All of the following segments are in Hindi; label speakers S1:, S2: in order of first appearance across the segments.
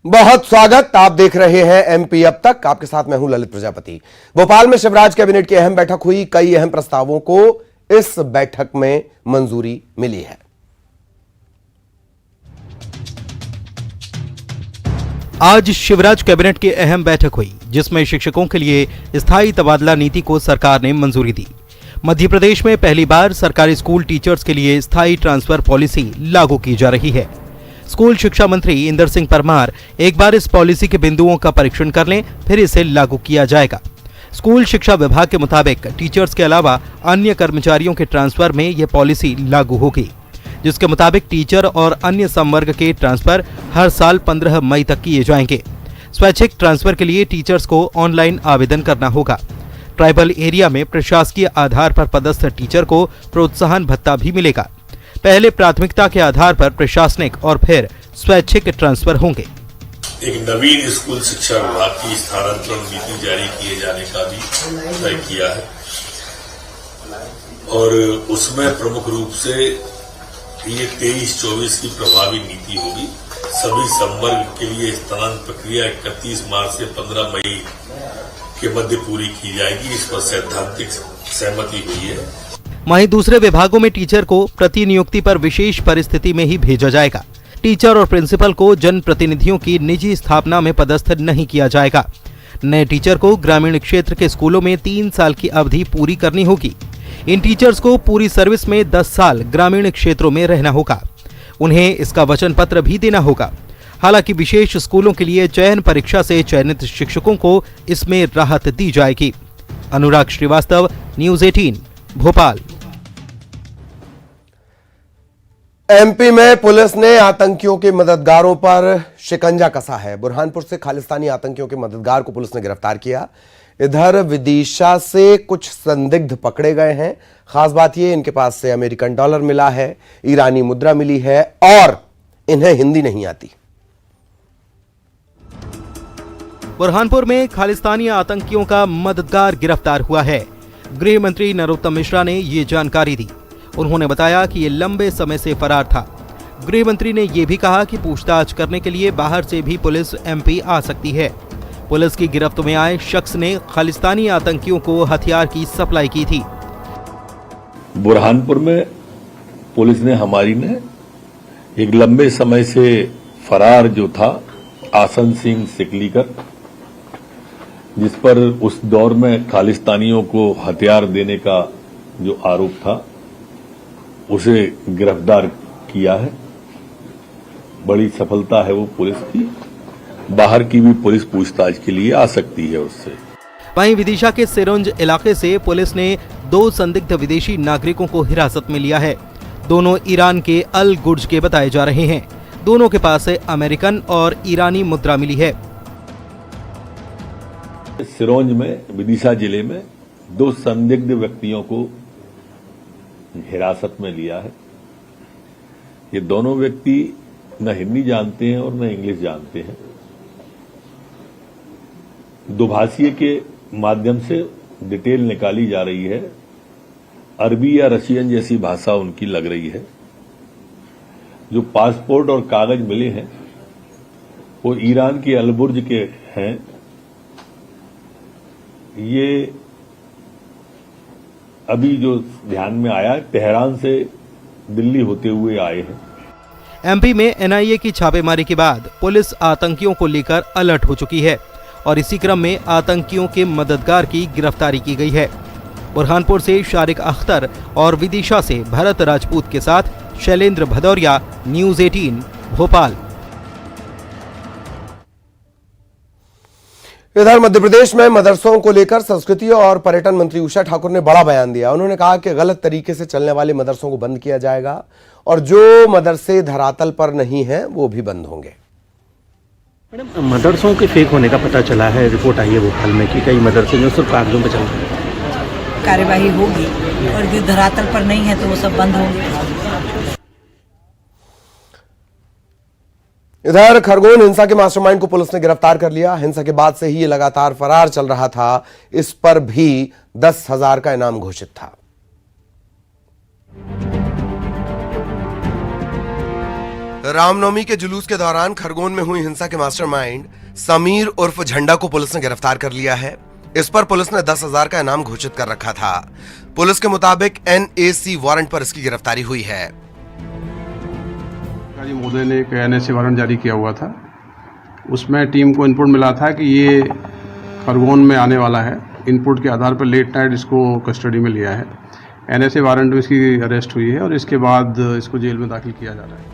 S1: बहुत स्वागत। आप देख रहे हैं एमपी अब तक। आपके साथ मैं हूं ललित प्रजापति। भोपाल में शिवराज कैबिनेट की अहम बैठक हुई। कई अहम प्रस्तावों को इस बैठक में मंजूरी मिली है।
S2: आज शिवराज कैबिनेट की अहम बैठक हुई, जिसमें शिक्षकों के लिए स्थायी तबादला नीति को सरकार ने मंजूरी दी। मध्य प्रदेश में पहली बार सरकारी स्कूल टीचर्स के लिए स्थायी ट्रांसफर पॉलिसी लागू की जा रही है। स्कूल शिक्षा मंत्री इंदर सिंह परमार एक बार इस पॉलिसी के बिंदुओं का परीक्षण कर लें, फिर इसे लागू किया जाएगा। स्कूल शिक्षा विभाग के मुताबिक टीचर्स के अलावा अन्य कर्मचारियों के ट्रांसफर में यह पॉलिसी लागू होगी, जिसके मुताबिक टीचर और अन्य संवर्ग के ट्रांसफर हर साल 15 मई तक किए जाएंगे। स्वैच्छिक ट्रांसफर के लिए टीचर्स को ऑनलाइन आवेदन करना होगा। ट्राइबल एरिया में प्रशासकीय आधार पर पदस्थ टीचर को प्रोत्साहन भत्ता भी मिलेगा। पहले प्राथमिकता के आधार पर प्रशासनिक और फिर स्वैच्छिक ट्रांसफर होंगे।
S3: एक नवीन स्कूल शिक्षा विभाग की स्थानांतरण नीति जारी किए जाने का भी तय किया है और उसमें प्रमुख रूप से ये 23-24 की प्रभावी नीति होगी। सभी संवर्ग के लिए स्थानांतरण प्रक्रिया 31 मार्च से 15 मई के मध्य पूरी की जाएगी। इस पर सैद्धांतिक सहमति हुई है।
S2: वहीं दूसरे विभागों में टीचर को प्रतिनियुक्ति पर विशेष परिस्थिति में ही भेजा जाएगा। टीचर और प्रिंसिपल को जनप्रतिनिधियों की निजी स्थापना में पदस्थ नहीं किया जाएगा। नए टीचर को ग्रामीण क्षेत्र के स्कूलों में 3 साल की अवधि पूरी करनी होगी। इन टीचर्स को पूरी सर्विस में 10 साल ग्रामीण क्षेत्रों में रहना होगा। उन्हें इसका वचन पत्र भी देना होगा। हालांकि विशेष स्कूलों के लिए चयन परीक्षा से चयनित शिक्षकों को इसमें राहत दी जाएगी। अनुराग श्रीवास्तव, न्यूज़ 18, भोपाल।
S1: एमपी में पुलिस ने आतंकियों के मददगारों पर शिकंजा कसा है। बुरहानपुर से खालिस्तानी आतंकियों के मददगार को पुलिस ने गिरफ्तार किया। इधर विदिशा से कुछ संदिग्ध पकड़े गए हैं। खास बात यह, इनके पास से अमेरिकन डॉलर मिला है, ईरानी मुद्रा मिली है और इन्हें हिंदी नहीं आती।
S2: बुरहानपुर में खालिस्तानी आतंकियों का मददगार गिरफ्तार हुआ है। गृह मंत्री नरोत्तम मिश्रा ने ये जानकारी दी। उन्होंने बताया कि ये लंबे समय से फरार था। गृह मंत्री ने यह भी कहा कि पूछताछ करने के लिए बाहर से भी पुलिस एमपी आ सकती है। पुलिस की गिरफ्त में आए शख्स ने खालिस्तानी आतंकियों को हथियार की सप्लाई की थी।
S3: बुरहानपुर में पुलिस ने हमारी ने एक लंबे समय से फरार जो था आसन सिंह सिकलीकर, जिस पर उस दौर में खालिस्तानियों को हथियार देने का जो आरोप था, उसे गिरफ्तार किया है। बड़ी सफलता है वो पुलिस की। बाहर की भी पुलिस पूछताछ के लिए आ सकती है उससे।
S2: वहीं विदिशा के सिरोंज इलाके से पुलिस ने 2 संदिग्ध विदेशी नागरिकों को हिरासत में लिया है। दोनों ईरान के अल गुर्ज के बताए जा रहे हैं। दोनों के पास से अमेरिकन और ईरानी मुद्रा मिली है।
S3: सिरोंज में, विदिशा जिले में 2 संदिग्ध व्यक्तियों को हिरासत में लिया है। ये दोनों व्यक्ति न हिंदी जानते हैं और न इंग्लिश जानते हैं। दुभाषीय के माध्यम से डिटेल निकाली जा रही है। अरबी या रशियन जैसी भाषा उनकी लग रही है। जो पासपोर्ट और कागज मिले हैं वो ईरान के अलबुर्ज के हैं। ये अभी जो ध्यान में आया, तेहरान से दिल्ली होते हुए आए हैं।
S2: एमपी में एनआईए की छापेमारी के बाद पुलिस आतंकियों को लेकर अलर्ट हो चुकी है और इसी क्रम में आतंकियों के मददगार की गिरफ्तारी की गई है। बुरहानपुर से शारिक अख्तर और विदिशा से भरत राजपूत के साथ शैलेंद्र भदौरिया, न्यूज़ 18, भोपाल।
S1: इधर मध्य प्रदेश में मदरसों को लेकर संस्कृति और पर्यटन मंत्री उषा ठाकुर ने बड़ा बयान दिया। उन्होंने कहा कि गलत तरीके से चलने वाले मदरसों को बंद किया जाएगा और जो मदरसे धरातल पर नहीं हैं वो भी बंद होंगे।
S4: मैडम, मदरसों के फेक होने का पता चला है, रिपोर्ट आई है भोपाल में कि कई मदरसे जो सिर्फ कागजों पर चल रहे हैं।
S5: कार्यवाही होगी और जो धरातल पर नहीं है तो वो सब बंद होंगे।
S1: इधर खरगोन हिंसा के मास्टरमाइंड को पुलिस ने गिरफ्तार कर लिया। हिंसा के बाद से ही ये लगातार फरार चल रहा था। इस पर भी 10,000 का इनाम घोषित था। रामनवमी के जुलूस के दौरान खरगोन में हुई हिंसा के मास्टरमाइंड समीर उर्फ झंडा को पुलिस ने गिरफ्तार कर लिया है। इस पर पुलिस ने 10,000 का इनाम घोषित कर रखा था। पुलिस के मुताबिक NAC वारंट पर इसकी गिरफ्तारी हुई है।
S6: मोदी ने एक NAC वारंट जारी किया हुआ था। उसमें टीम को इनपुट मिला था कि ये खरगोन में आने वाला है। इनपुट के आधार पर लेट नाइट इसको कस्टडी में लिया है। NAC वारंट में इसकी अरेस्ट हुई है और इसके बाद इसको जेल में दाखिल किया जा रहा है।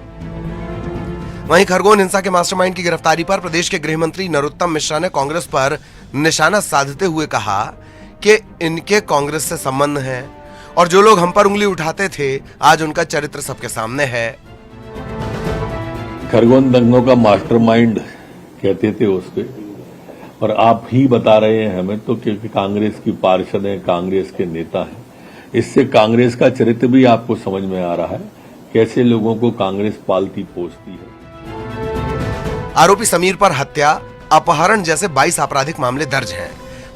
S1: वहीं खरगोन हिंसा के मास्टरमाइंड की गिरफ्तारी पर प्रदेश के गृह मंत्री नरोत्तम मिश्रा ने कांग्रेस पर निशाना साधते हुए कहा कि इनके कांग्रेस से संबंध है और जो लोग हम पर उंगली उठाते थे आज उनका चरित्र सबके सामने है।
S3: खरगोन दंगों का मास्टरमाइंड कहते थे उसके, और आप ही बता रहे हैं हमें तो कि कांग्रेस की पार्षद है, कांग्रेस के नेता है। इससे कांग्रेस का चरित्र भी आपको समझ में आ रहा है, कैसे लोगों को कांग्रेस पालती पोसती है।
S1: आरोपी समीर पर हत्या, अपहरण जैसे 22 आपराधिक मामले दर्ज हैं।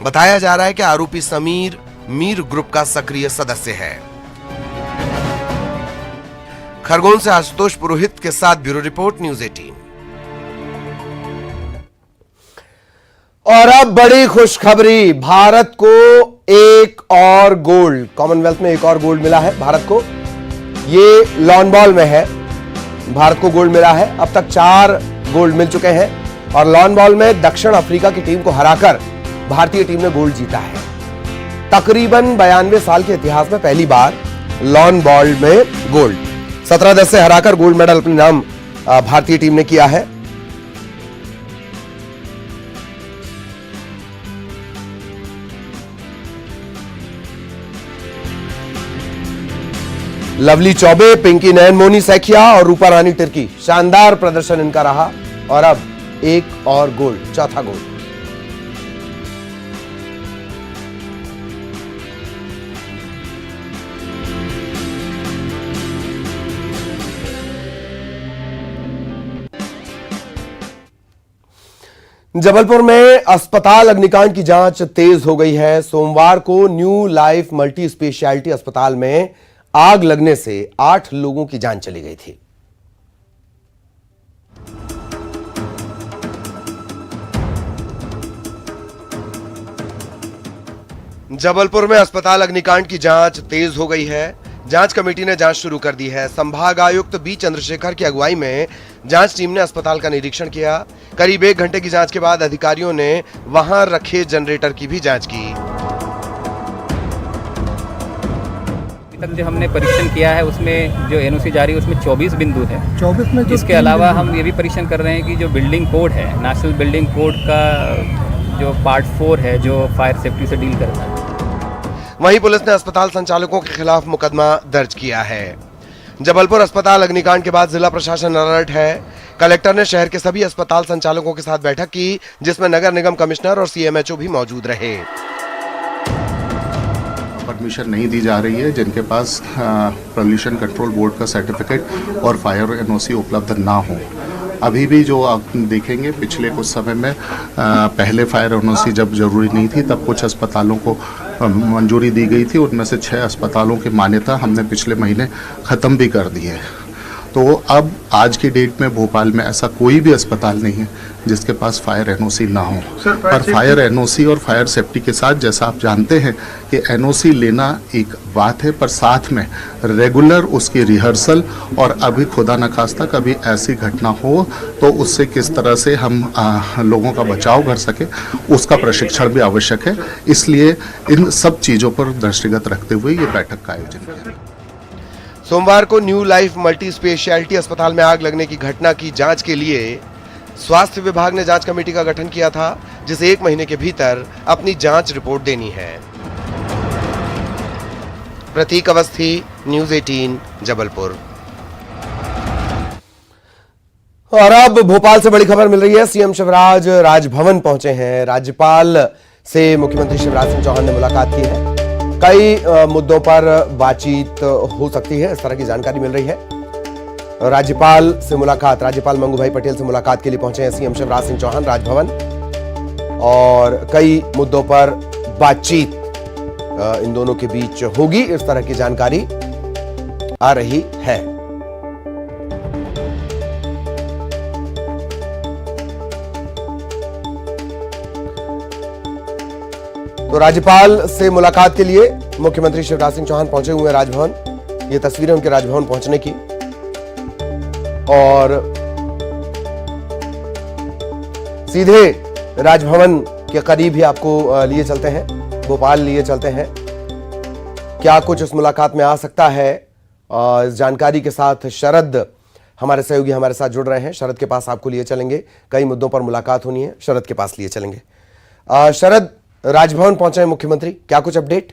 S1: बताया जा रहा है कि आरोपी समीर मीर ग्रुप का सक्रिय सदस्य है। खरगोन से आशुतोष पुरोहित के साथ ब्यूरो रिपोर्ट, न्यूज़ 18। और अब बड़ी खुशखबरी, भारत को एक और गोल्ड, कॉमनवेल्थ में एक और गोल्ड मिला है भारत को। ये लॉन बॉल में है, भारत को गोल्ड मिला है। अब तक 4 गोल्ड मिल चुके हैं और लॉन बॉल में दक्षिण अफ्रीका की टीम को हराकर भारतीय टीम ने गोल्ड जीता है। तकरीबन 92 साल के इतिहास में पहली बार लॉन बॉल में गोल्ड। 17-10 से हराकर गोल्ड मेडल अपने नाम भारतीय टीम ने किया है। लवली चौबे, पिंकी नयन, मोनी सैकिया और रूपा रानी तिर्की, शानदार प्रदर्शन इनका रहा और अब एक और गोल्ड, चौथा गोल्ड। जबलपुर में अस्पताल अग्निकांड की जांच तेज हो गई है। सोमवार को न्यू लाइफ मल्टी स्पेशलिटी अस्पताल में आग लगने से 8 लोगों की जान चली गई थी। जबलपुर में अस्पताल अग्निकांड की जांच तेज हो गई है। जांच कमेटी ने जांच शुरू कर दी है। संभाग आयुक्त बी चंद्रशेखर की अगुवाई में जांच टीम ने अस्पताल का निरीक्षण किया। करीब 1 घंटे की जांच के बाद अधिकारियों ने वहां रखे जनरेटर की भी जांच की।
S7: तक जो हमने परीक्षण किया है उसमें जो NOC जारी है उसमें 24 बिंदु है। 24 में इसके अलावा हम ये भी परीक्षण कर रहे हैं कि जो बिल्डिंग कोड है, नेशनल बिल्डिंग कोड का जो पार्ट 4 है जो फायर सेफ्टी से डील करता है।
S1: वहीं पुलिस ने अस्पताल संचालकों के खिलाफ मुकदमा दर्ज किया है। जबलपुर अस्पताल अग्निकांड के बाद जिला प्रशासन अलर्ट है। कलेक्टर ने शहर के सभी अस्पताल संचालकों के साथ बैठक की, जिसमें नगर निगम कमिश्नर और CMHO भी मौजूद रहे।
S8: परमिशन नहीं दी जा रही है जिनके पास पॉल्यूशन कंट्रोल बोर्ड का सर्टिफिकेट और फायर NOC उपलब्ध ना हो। अभी भी जो आप देखेंगे पिछले कुछ समय में पहले फायर NOC जब जरूरी नहीं थी तब कुछ अस्पतालों को मंजूरी दी गई थी। उनमें से 6 अस्पतालों की मान्यता हमने पिछले महीने ख़त्म भी कर दी है। तो अब आज की डेट में भोपाल में ऐसा कोई भी अस्पताल नहीं है जिसके पास फायर NOC ना हो। पर फायर NOC और फायर सेफ्टी के साथ जैसा आप जानते हैं कि NOC लेना एक बात है, पर साथ में रेगुलर उसकी रिहर्सल और अभी खुदा न खास्ता कभी ऐसी घटना हो तो उससे किस तरह से हम लोगों का बचाव कर सके उसका प्रशिक्षण भी आवश्यक है। इसलिए इन सब चीज़ों पर दृष्टिगत रखते हुए ये बैठक का आयोजन किया।
S1: सोमवार को न्यू लाइफ मल्टी स्पेशलिटी अस्पताल में आग लगने की घटना की जांच के लिए स्वास्थ्य विभाग ने जांच कमेटी का गठन किया था, जिसे 1 महीने के भीतर अपनी जांच रिपोर्ट देनी है। प्रतीक अवस्थी, न्यूज़ 18, जबलपुर। और अब भोपाल से बड़ी खबर मिल रही है। CM शिवराज राजभवन पहुंचे हैं। राज्यपाल से मुख्यमंत्री शिवराज सिंह चौहान ने मुलाकात की है। कई मुद्दों पर बातचीत हो सकती है, इस तरह की जानकारी मिल रही है। राज्यपाल से मुलाकात, राज्यपाल मंगू भाई पटेल से मुलाकात के लिए पहुंचे हैं CM शिवराज सिंह चौहान राजभवन और कई मुद्दों पर बातचीत इन दोनों के बीच होगी, इस तरह की जानकारी आ रही है। तो राज्यपाल से मुलाकात के लिए मुख्यमंत्री शिवराज सिंह चौहान पहुंचे हुए हैं राजभवन। ये तस्वीरें उनके राजभवन पहुंचने की, और सीधे राजभवन के करीब ही आपको लिए चलते हैं, भोपाल लिए चलते हैं। क्या कुछ इस मुलाकात में आ सकता है, इस जानकारी के साथ शरद हमारे सहयोगी हमारे साथ जुड़ रहे हैं। शरद के पास आपको लिए चलेंगे, कई मुद्दों पर मुलाकात होनी है, शरद के पास लिए चलेंगे। शरद, राजभवन पहुंचे हैं मुख्यमंत्री, क्या कुछ अपडेट?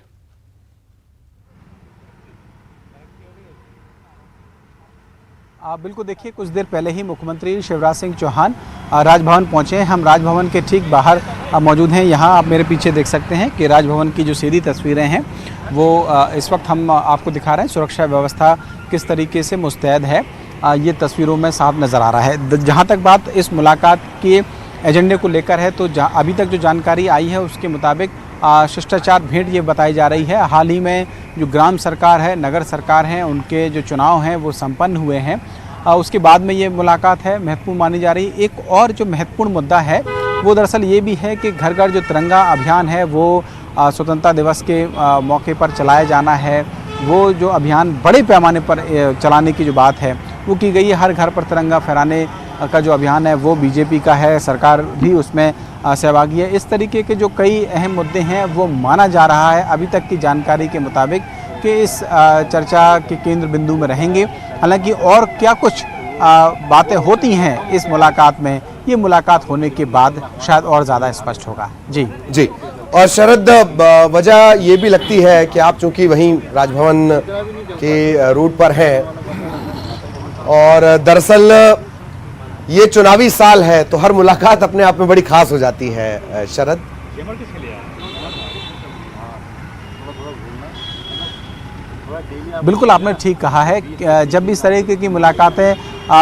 S9: बिल्कुल, देखिए कुछ देर पहले ही मुख्यमंत्री शिवराज सिंह चौहान राजभवन पहुंचे हैं। हम राजभवन के ठीक बाहर मौजूद हैं। यहाँ आप मेरे पीछे देख सकते हैं कि राजभवन की जो सीधी तस्वीरें हैं वो इस वक्त हम आपको दिखा रहे हैं। सुरक्षा व्यवस्था किस तरीके से मुस्तैद है ये तस्वीरों में साफ नज़र आ रहा है। जहाँ तक बात इस मुलाकात के एजेंडे को लेकर है तो अभी तक जो जानकारी आई है उसके मुताबिक शिष्टाचार भेंट ये बताई जा रही है। हाल ही में जो ग्राम सरकार है, नगर सरकार है, उनके जो चुनाव हैं वो संपन्न हुए हैं। उसके बाद में ये मुलाकात है, महत्वपूर्ण मानी जा रही। एक और जो महत्वपूर्ण मुद्दा है वो दरअसल ये भी है कि घर घर जो तिरंगा अभियान है वो स्वतंत्रता दिवस के मौके पर चलाया जाना है। वो जो अभियान बड़े पैमाने पर चलाने की जो बात है वो की गई है। हर घर पर तिरंगा फहराने का जो अभियान है वो बीजेपी का है, सरकार भी उसमें सहभागी है। इस तरीके के जो कई अहम मुद्दे हैं वो माना जा रहा है अभी तक की जानकारी के मुताबिक कि इस चर्चा के केंद्र बिंदु में रहेंगे। हालांकि और क्या कुछ बातें होती हैं इस मुलाकात में, ये मुलाकात होने के बाद शायद और ज़्यादा स्पष्ट होगा। जी।
S1: और शरद, वजह ये भी लगती है कि आप चूंकि वहीं राजभवन के रूट पर हैं और दरअसल ये चुनावी साल है तो हर मुलाकात अपने आप में बड़ी खास हो जाती है। शरद,
S9: बिल्कुल आपने ठीक कहा है। जब भी इस तरीके की मुलाकातें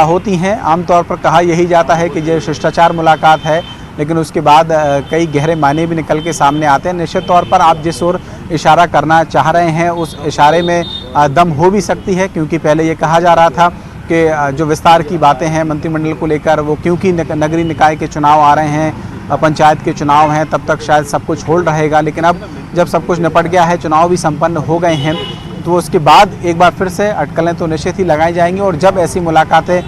S9: होती हैं आमतौर पर कहा यही जाता है कि ये शिष्टाचार मुलाकात है, लेकिन उसके बाद कई गहरे मायने भी निकल के सामने आते हैं। निश्चित तौर पर आप जिस ओर इशारा करना चाह रहे हैं उस इशारे में दम हो भी सकती है, क्योंकि पहले ये कहा जा रहा था कि जो विस्तार की बातें हैं मंत्रिमंडल को लेकर, वो क्योंकि नगरीय निकाय के चुनाव आ रहे हैं, पंचायत के चुनाव हैं, तब तक शायद सब कुछ होल्ड रहेगा। लेकिन अब जब सब कुछ निपट गया है, चुनाव भी संपन्न हो गए हैं, तो उसके बाद एक बार फिर से अटकलें तो निश्चित ही लगाई जाएंगी। और जब ऐसी मुलाकातें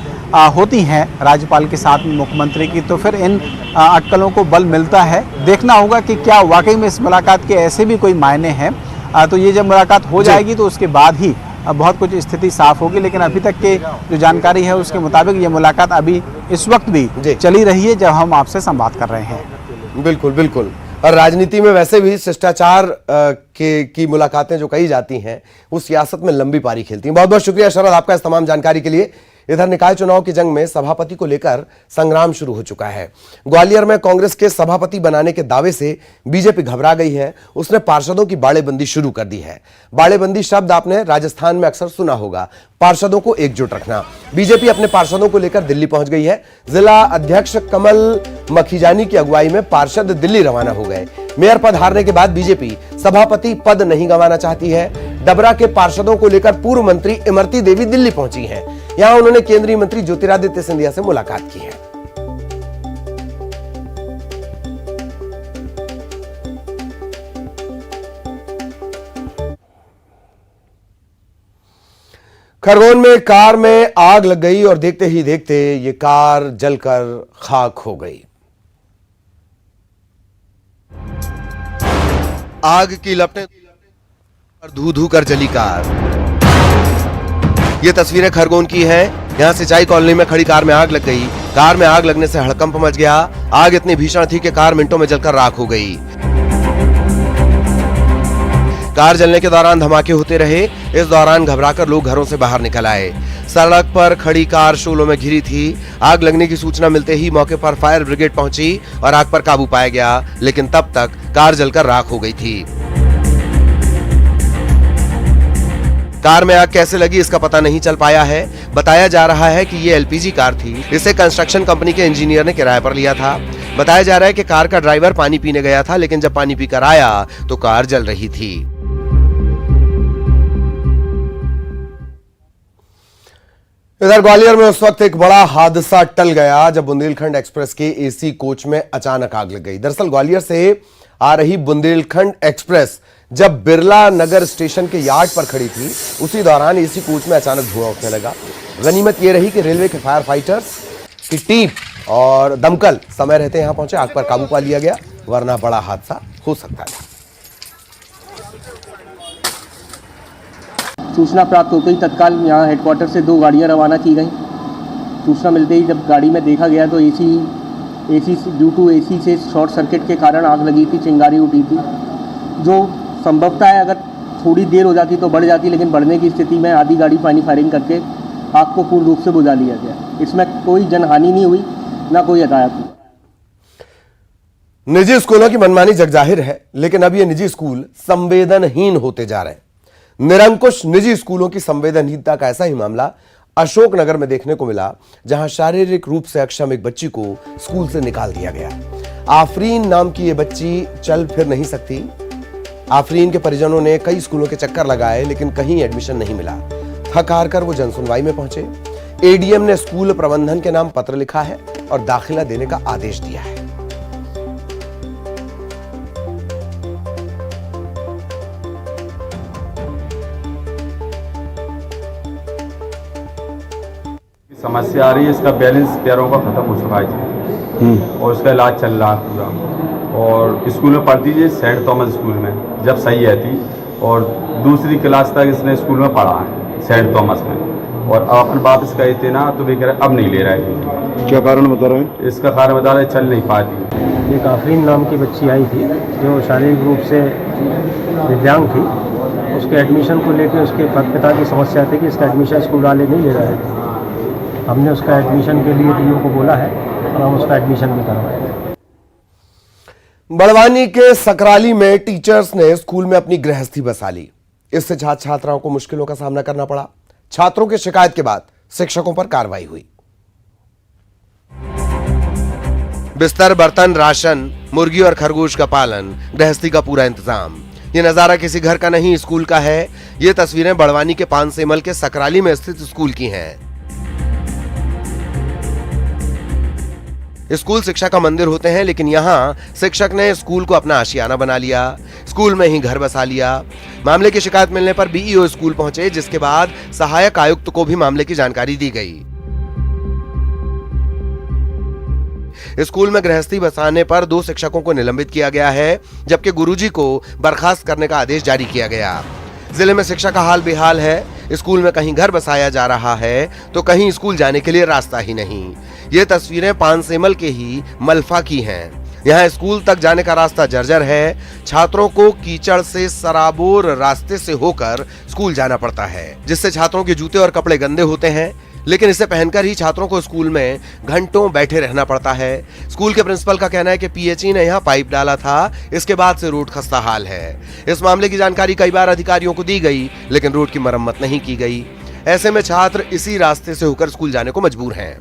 S9: होती हैं राज्यपाल के साथ में मुख्यमंत्री की, तो फिर इन अटकलों को बल मिलता है। देखना होगा कि क्या वाकई में इस मुलाकात के ऐसे भी कोई मायने हैं। तो ये जब मुलाकात हो जाएगी तो उसके बाद ही बहुत कुछ स्थिति साफ होगी। लेकिन अभी तक के जो जानकारी है उसके मुताबिक ये मुलाकात अभी इस वक्त भी चली रही है जब हम आपसे संवाद कर रहे हैं।
S1: बिल्कुल। और राजनीति में वैसे भी शिष्टाचार की मुलाकातें जो कही जाती हैं वो सियासत में लंबी पारी खेलती हैं। बहुत बहुत शुक्रिया शरद आपका इस तमाम जानकारी के लिए। इधर निकाय चुनाव की जंग में सभापति को लेकर संग्राम शुरू हो चुका है। ग्वालियर में कांग्रेस के सभापति बनाने के दावे से बीजेपी घबरा गई है। उसने पार्षदों की बाड़ेबंदी शुरू कर दी है। बाड़ेबंदी शब्द आपने राजस्थान में अक्सर सुना होगा, पार्षदों को एकजुट रखना। बीजेपी अपने पार्षदों को लेकर दिल्ली पहुंच गई है। जिला अध्यक्ष कमल मखीजानी की अगुवाई में पार्षद दिल्ली रवाना हो गए। मेयर पद हारने के बाद बीजेपी सभापति पद नहीं गंवाना चाहती है। डबरा के पार्षदों को लेकर पूर्व मंत्री इमरती देवी दिल्ली पहुंची हैं। यहां उन्होंने केंद्रीय मंत्री ज्योतिरादित्य सिंधिया से मुलाकात की है। खरगोन में कार में आग लग गई और देखते ही देखते ये कार जलकर खाक हो गई। आग की लपटें धू धू कर जली कार। ये तस्वीरें खरगोन की हैं। यहां सिंचाई कॉलोनी में खड़ी कार में आग लग गई। कार में आग लगने से हड़कंप मच गया। आग इतनी भीषण थी कि कार मिनटों में जलकर राख हो गई। कार जलने के दौरान धमाके होते रहे। इस दौरान घबराकर लोग घरों से बाहर निकल आए। सड़क पर खड़ी कार शोलों में घिरी थी। आग लगने की सूचना मिलते ही मौके पर फायर ब्रिगेड पहुंची और आग पर काबू पाया गया, लेकिन तब तक कार जलकर राख हो गई थी। कार में आग कैसे लगी इसका पता नहीं चल पाया है। बताया जा रहा है कि ये एलपीजी कार थी। इसे कंस्ट्रक्शन कंपनी के इंजीनियर ने किराए पर लिया था। बताया जा रहा है कि कार का ड्राइवर पानी पीने गया था, लेकिन जब पानी पीकर आया तो कार जल रही थी। इधर ग्वालियर में उस वक्त एक बड़ा हादसा टल गया जब बुंदेलखंड एक्सप्रेस के एसी कोच में अचानक आग लग गई। दरअसल ग्वालियर से आ रही बुंदेलखंड एक्सप्रेस जब बिरला नगर स्टेशन के यार्ड पर खड़ी थी, उसी दौरान एसी कोच में अचानक धुआं उठने लगा। गनीमत यह रही कि रेलवे के फायर फाइटर्स की टीम और दमकल समय रहते यहां पहुंचे, आग पर काबू पा लिया गया, वरना बड़ा हादसा हो सकता था।
S10: सूचना प्राप्त होते ही तत्काल यहाँ हेडक्वार्टर से 2 गाड़ियाँ रवाना की गई। सूचना मिलते ही जब गाड़ी में देखा गया तो एसी ड्यू टू एसी से शॉर्ट सर्किट के कारण आग लगी थी, चिंगारी उठी थी, जो संभवतः है अगर थोड़ी देर हो जाती तो बढ़ जाती, लेकिन बढ़ने की स्थिति में आधी गाड़ी पानी फायरिंग करके आग को पूर्ण रूप से बुझा लिया गया। इसमें कोई जनहानि नहीं हुई, ना कोई हताहत हुई।
S1: निजी स्कूलों की मनमानी जगजाहिर है, लेकिन अब ये निजी स्कूल संवेदनहीन होते जा रहे हैं। निरंकुश निजी स्कूलों की संवेदनहीनता का ऐसा ही मामला अशोकनगर में देखने को मिला, जहां शारीरिक रूप से अक्षम एक बच्ची को स्कूल से निकाल दिया गया। आफरीन नाम की ये बच्ची चल फिर नहीं सकती। आफरीन के परिजनों ने कई स्कूलों के चक्कर लगाए, लेकिन कहीं एडमिशन नहीं मिला। थक हार कर वो जनसुनवाई में पहुंचे। एडीएम ने स्कूल प्रबंधन के नाम पत्र लिखा है और दाखिला देने का आदेश दिया है।
S11: समस्या आ रही है, इसका बैलेंस पैरों का खत्म हो चुका है और उसका इलाज चल रहा है पूरा। और स्कूल में पढ़ती है सेंट थॉमस स्कूल में, जब सही है थी, और दूसरी क्लास तक इसने स्कूल में पढ़ा है सेंट थॉमस में। और अब अपन वापस गए थे ना तो वे कह रहे अब नहीं ले रहा है।
S4: क्या कारण बता रहे हैं?
S11: इसका कारण बता रहे चल नहीं पाती।
S10: एक आफरीन नाम की बच्ची आई थी जो शारीरिक रूप से दिव्यांग थी। उसके एडमिशन को लेकर उसके पिता की समस्या थी कि इसका एडमिशन स्कूल वाले नहीं ले रहे थे। हमने उसका एडमिशन के लिए डीओ को बोला है और हम उसका एडमिशन भी करवाएंगे।
S1: बड़वानी के सकराली में टीचर्स ने स्कूल में अपनी गृहस्थी बसा ली। इससे छात्र छात्राओं को मुश्किलों का सामना करना पड़ा। छात्रों की शिकायत के बाद शिक्षकों पर कार्रवाई हुई। बिस्तर, बर्तन, राशन, मुर्गी और खरगोश का पालन, गृहस्थी का पूरा इंतजाम। ये नजारा किसी घर का नहीं, स्कूल का है। ये तस्वीरें बड़वानी के पानसेमल के सकराली में स्थित स्कूल की हैं। स्कूल शिक्षा का मंदिर होते हैं, लेकिन यहां शिक्षक ने स्कूल को अपना आशियाना बना लिया, स्कूल में ही घर बसा लिया। मामले की शिकायत मिलने पर बीईओ स्कूल पहुंचे, जिसके बाद सहायक आयुक्त को भी मामले की जानकारी दी गई। स्कूल में गृहस्थी बसाने पर 2 शिक्षकों को निलंबित किया गया है, जबकि गुरुजी को बर्खास्त करने का आदेश जारी किया गया। जिले में शिक्षा का हाल बेहाल है। स्कूल में कहीं घर बसाया जा रहा है तो कहीं स्कूल जाने के लिए रास्ता ही नहीं। ये तस्वीरें पानसेमल के ही मलफा की हैं। यहाँ स्कूल तक जाने का रास्ता जर्जर है। छात्रों को कीचड़ से सराबोर रास्ते से होकर स्कूल जाना पड़ता है, जिससे छात्रों के जूते और कपड़े गंदे होते हैं। लेकिन इसे पहनकर ही छात्रों को स्कूल में घंटों बैठे रहना पड़ता है। स्कूल के प्रिंसिपल का कहना है कि पीएचई ने यहाँ पाइप डाला था, इसके बाद से रोड खस्ता हाल है। इस मामले की जानकारी कई बार अधिकारियों को दी गई, लेकिन रोड की मरम्मत नहीं की गई। ऐसे में छात्र इसी रास्ते से होकर स्कूल जाने को मजबूर हैं।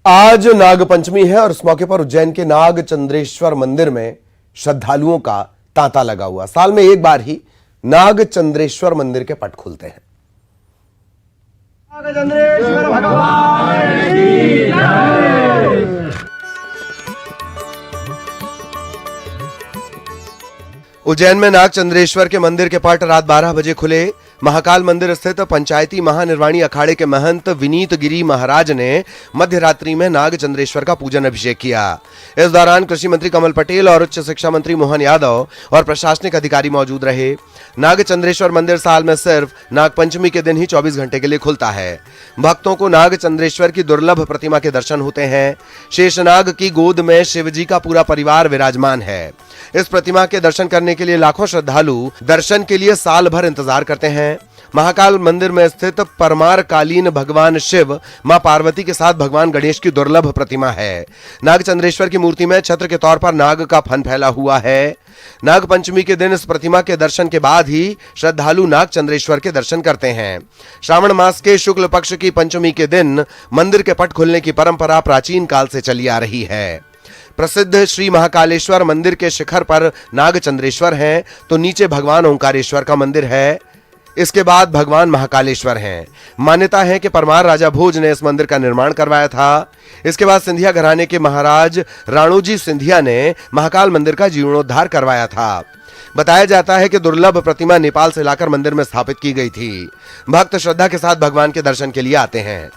S1: आज नागपंचमी है और इस मौके पर उज्जैन के नागचंद्रेश्वर मंदिर में श्रद्धालुओं का तांता लगा हुआ। साल में एक बार ही नागचंद्रेश्वर मंदिर के पट खुलते हैं। नागचंद्रेश्वर भगवान की जय। उज्जैन में नागचंद्रेश्वर के मंदिर के पट रात 12 बजे खुले। महाकाल मंदिर स्थित पंचायती महानिर्वाणी अखाड़े के महंत विनीत गिरी महाराज ने मध्य रात्रि में नागचंद्रेश्वर का पूजन अभिषेक किया। इस दौरान कृषि मंत्री कमल पटेल और उच्च शिक्षा मंत्री मोहन यादव और प्रशासनिक अधिकारी मौजूद रहे। नागचंद्रेश्वर मंदिर साल में सिर्फ नागपंचमी के दिन ही 24 घंटे के लिए खुलता है। भक्तों को नागचंद्रेश्वर की दुर्लभ प्रतिमा के दर्शन होते हैं। शेषनाग की गोद में शिवजी का पूरा परिवार विराजमान है। इस प्रतिमा के दर्शन करने के लिए लाखों श्रद्धालु दर्शन के लिए साल भर इंतजार करते हैं। महाकाल मंदिर में स्थित परमार कालीन भगवान शिव, मां पार्वती के साथ भगवान गणेश की दुर्लभ प्रतिमा है। नागचंद्रेश्वर की मूर्ति में छत्र के तौर पर नाग का फन फैला हुआ है। नागपंचमी के दिन इस प्रतिमा के दर्शन के बाद ही श्रद्धालु नागचंद्रेश्वर के दर्शन करते हैं। श्रावण मास के शुक्ल पक्ष की पंचमी के दिन मंदिर के पट खुलने की परंपरा प्राचीन काल से चली आ रही है। प्रसिद्ध श्री महाकालेश्वर मंदिर के शिखर पर नागचंद्रेश्वर हैं, तो नीचे भगवान ओंकारेश्वर का मंदिर है। इसके बाद भगवान महाकालेश्वर हैं। मान्यता है कि परमार राजा भोज ने इस मंदिर का निर्माण करवाया था। इसके बाद सिंधिया घराने के महाराज राणोजी सिंधिया ने महाकाल मंदिर का जीर्णोद्धार करवाया था। बताया जाता है कि दुर्लभ प्रतिमा नेपाल से लाकर मंदिर में स्थापित की गई थी। भक्त श्रद्धा के साथ भगवान के दर्शन के लिए आते हैं।